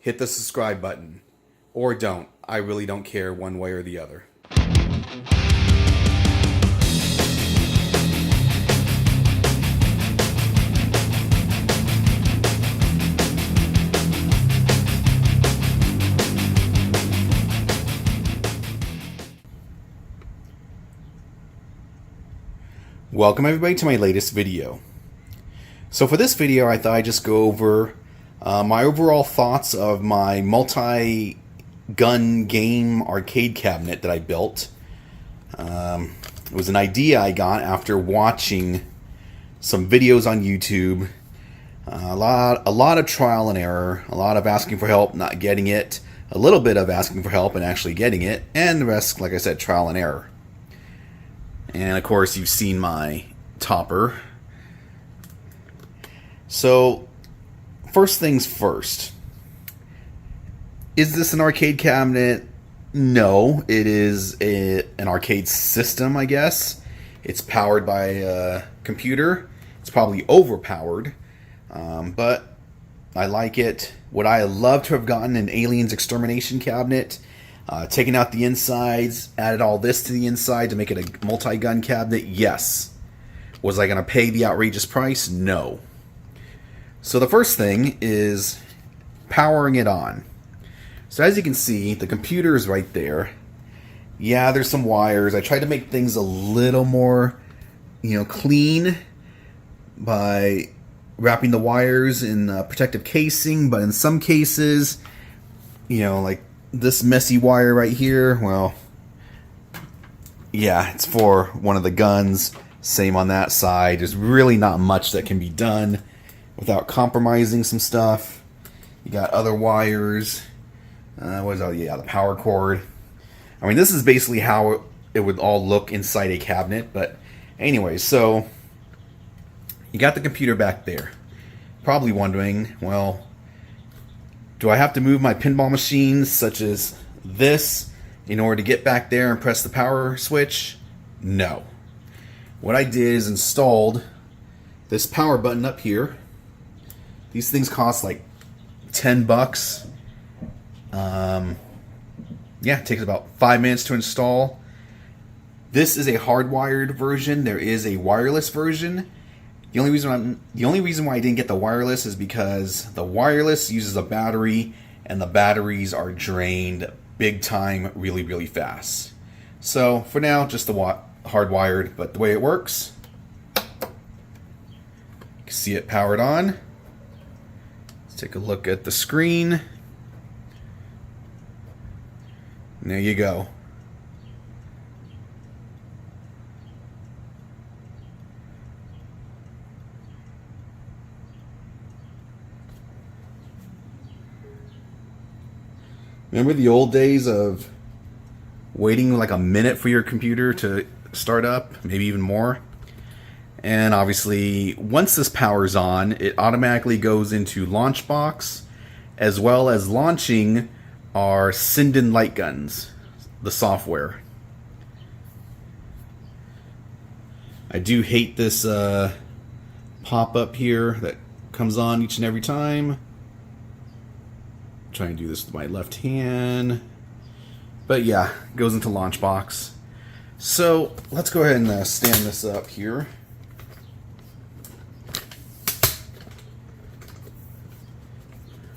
hit the subscribe button. Or don't. I really don't care one way or the other. Welcome everybody to my latest video. So for this video I thought I'd just go over my overall thoughts of my multi-gun game arcade cabinet that I built. It was an idea I got after watching some videos on YouTube. A lot of trial and error, a lot of asking for help, not getting it, a little bit of asking for help and actually getting it, and the rest, like I said, trial and error. And of course, you've seen my topper. So, first things first. Is this an arcade cabinet? No, it is an arcade system, I guess. It's powered by a computer. It's probably overpowered, but I like it. Would I love to have gotten an Aliens Extermination cabinet? Taking out the insides, added all this to the inside to make it a multi-gun cabinet? Yes. Was I going to pay the outrageous price? No. So the first thing is powering it on. So as you can see, the computer is right there. Yeah, there's some wires. I tried to make things a little more, clean by wrapping the wires in protective casing, but in some cases, like this messy wire right here, well, yeah, it's for one of the guns. Same on that side. There's really not much that can be done without compromising some stuff. You got other wires. What is that? Yeah, the power cord. I mean, this is basically how it would all look inside a cabinet. But anyway, so you got the computer back there. Probably wondering, well, do I have to move my pinball machines such as this in order to get back there and press the power switch? No. What I did is installed this power button up here. These things cost like $10. Yeah, it takes about 5 minutes to install. This is a hardwired version. There is a wireless version. The only reason why I didn't get the wireless is because the wireless uses a battery, and the batteries are drained big time, really, really fast. So for now, just the hardwired. But the way it works, you can see it powered on. Let's take a look at the screen. And there you go. Remember the old days of waiting like a minute for your computer to start up, maybe even more? And obviously, once this powers on, it automatically goes into launch box, as well as launching our Sinden light guns, the software. I do hate this pop-up here that comes on each and every time. Trying to do this with my left hand, but yeah, it goes into launch box. So let's go ahead and stand this up here.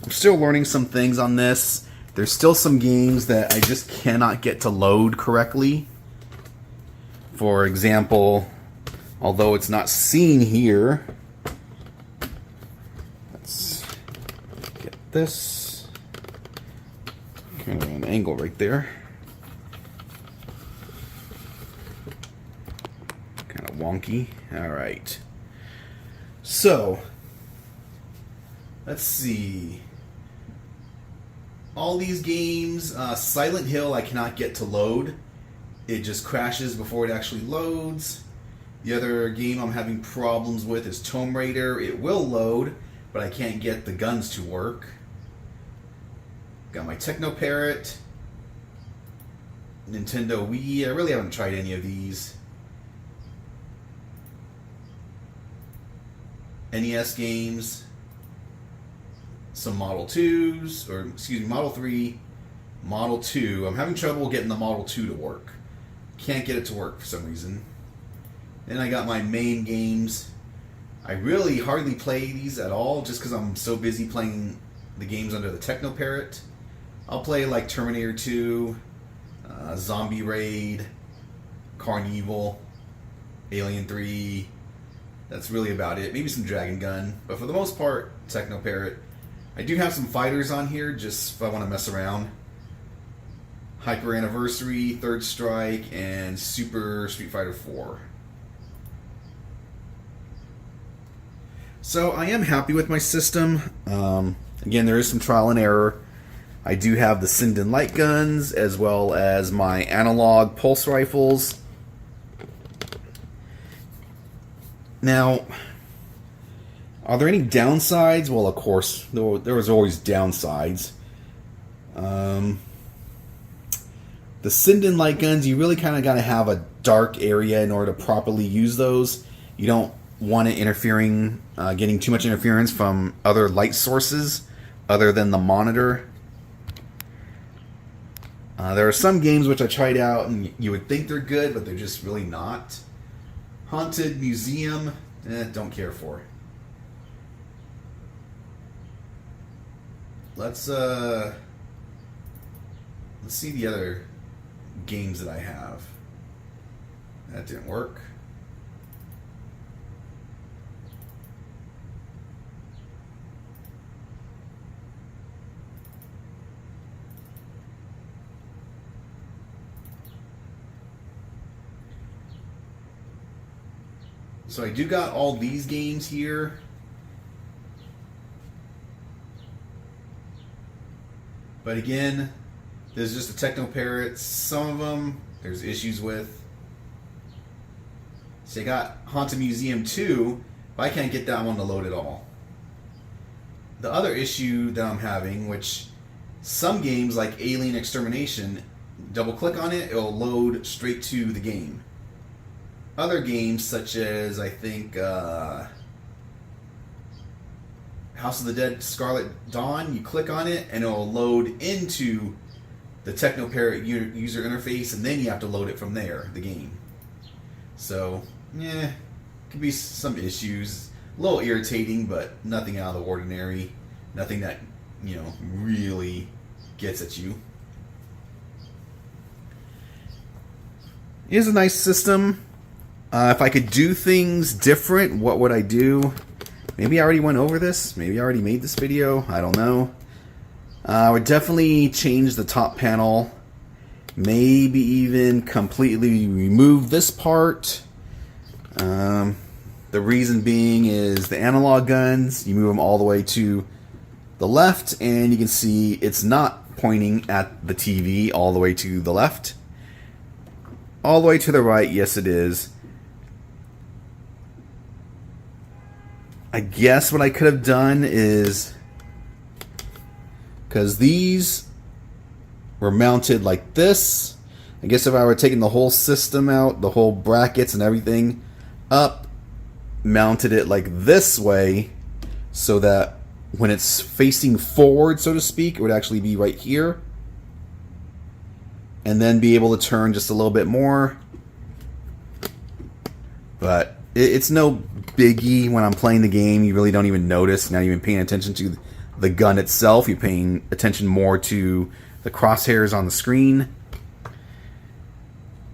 I'm still learning some things on this. There's still some games that I just cannot get to load correctly. For example, although it's not seen here, let's get this. Kind of an angle right there. Kind of wonky. Alright. So, let's see. All these games, Silent Hill I cannot get to load. It just crashes before it actually loads. The other game I'm having problems with is Tomb Raider. It will load, but I can't get the guns to work. Got my Techno Parrot, Nintendo Wii. I really haven't tried any of these. NES games. some Model 2s, or excuse me, Model 3, Model 2. I'm having trouble getting the Model 2 to work. Can't get it to work for some reason. Then I got my main games. I really hardly play these at all just because I'm so busy playing the games under the Techno Parrot. I'll play like Terminator 2, Zombie Raid, Carnival, Alien 3. That's really about it. Maybe some Dragon Gun. But for the most part, Techno Parrot. I do have some fighters on here just if I want to mess around. Hyper Anniversary, Third Strike, and Super Street Fighter 4. So I am happy with my system. Again, there is some trial and error. I do have the Sinden light guns as well as my analog pulse rifles. Now, are there any downsides? Well, of course, there was always downsides. The Sinden light guns, you really kind of got to have a dark area in order to properly use those. You don't want it getting too much interference from other light sources other than the monitor. There are some games which I tried out and you would think they're good, but they're just really not. Haunted Museum, don't care for. Let's see the other games that I have. That didn't work. So I do got all these games here. But again, there's just a Techno Parrot. Some of them there's issues with. So I got Haunted Museum 2, but I can't get that one to load at all. The other issue that I'm having, which some games like Alien Extermination, double click on it, it'll load straight to the game. Other games such as, I think, House of the Dead Scarlet Dawn, you click on it and it'll load into the Techno Parrot user interface, and then you have to load it from there, the game. So, yeah, could be some issues. A little irritating, but nothing out of the ordinary. Nothing that, really gets at you. It is a nice system. If I could do things different, what would I do? Maybe I already went over this. Maybe I already made this video. I don't know. I would definitely change the top panel. Maybe even completely remove this part. The reason being is the analog guns, you move them all the way to the left, and you can see it's not pointing at the TV all the way to the left. All the way to the right, yes it is. I guess what I could have done is, because these were mounted like this, I guess if I were taking the whole system out, the whole brackets and everything up, mounted it like this way, so that when it's facing forward, so to speak, it would actually be right here, and then be able to turn just a little bit more. But it's no biggie when I'm playing the game. You really don't even notice. You're not even paying attention to the gun itself. You're paying attention more to the crosshairs on the screen.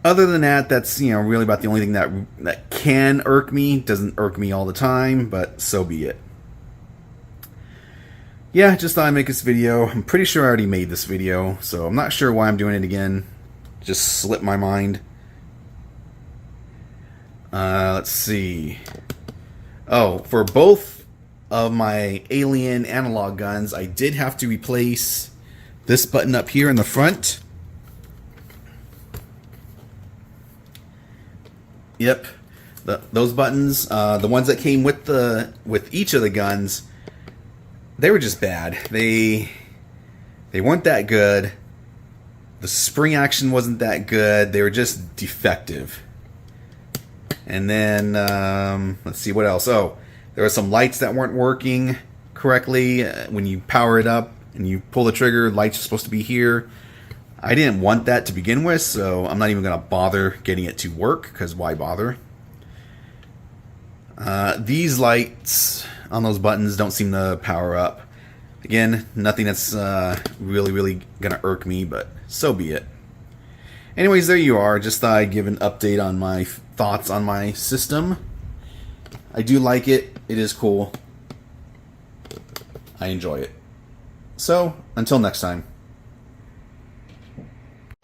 Other than that, that's really about the only thing that can irk me. Doesn't irk me all the time, but so be it. Yeah, just thought I'd make this video. I'm pretty sure I already made this video, so I'm not sure why I'm doing it again. Just slipped my mind. Let's see. Oh, for both of my Alien analog guns, I did have to replace this button up here in the front. Yep, those buttons, the ones that came with each of the guns, they were just bad. They weren't that good. The spring action wasn't that good. They were just defective. And then, let's see what else. Oh, there were some lights that weren't working correctly. When you power it up and you pull the trigger, lights are supposed to be here. I didn't want that to begin with, so I'm not even going to bother getting it to work, because why bother? These lights on those buttons don't seem to power up. Again, nothing that's really going to irk me, but so be it. Anyways, there you are. Just thought I'd give an update on my thoughts on my system. I do like it. It is cool. I enjoy it. So, until next time.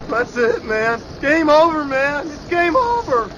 That's it, man. Game over, man. It's game over.